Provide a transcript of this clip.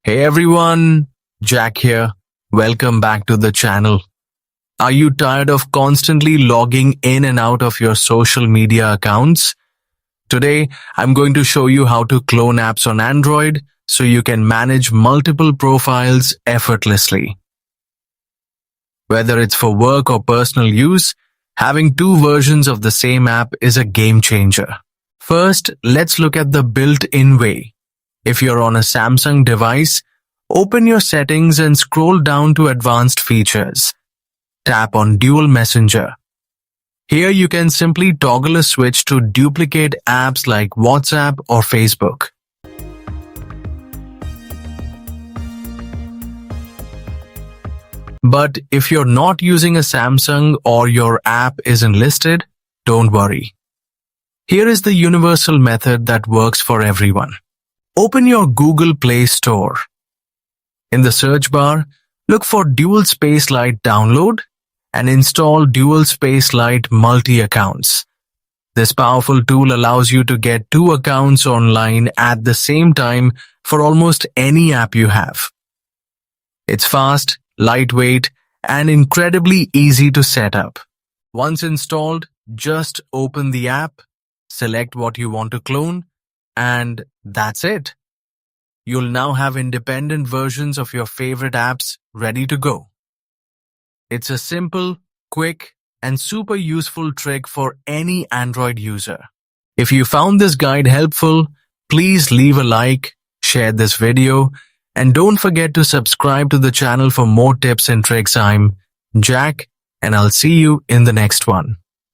Hey everyone, Jack here. Welcome back to the channel. Are you tired of constantly logging in and out of your social media accounts? Today, I'm going to show you how to clone apps on Android so you can manage multiple profiles effortlessly. Whether it's for work or personal use, having two versions of the same app is a game changer. First, let's look at the built-in way. If you're on a Samsung device, open your settings and scroll down to advanced features. Tap on Dual Messenger. Here you can simply toggle a switch to duplicate apps like WhatsApp or Facebook. But if you're not using a Samsung or your app isn't listed, don't worry. Here is the universal method that works for everyone. Open your Google Play Store. In the search bar, look for Dual Space Lite Download and install Dual Space Lite Multi-Accounts. This powerful tool allows you to get two accounts online at the same time for almost any app you have. It's fast, lightweight, and incredibly easy to set up. Once installed, just open the app, select what you want to clone, and that's it. You'll now have independent versions of your favorite apps ready to go. It's a simple, quick, and super useful trick for any Android user. If you found this guide helpful, please leave a like, share this video, and don't forget to subscribe to the channel for more tips and tricks. I'm Jack, and I'll see you in the next one.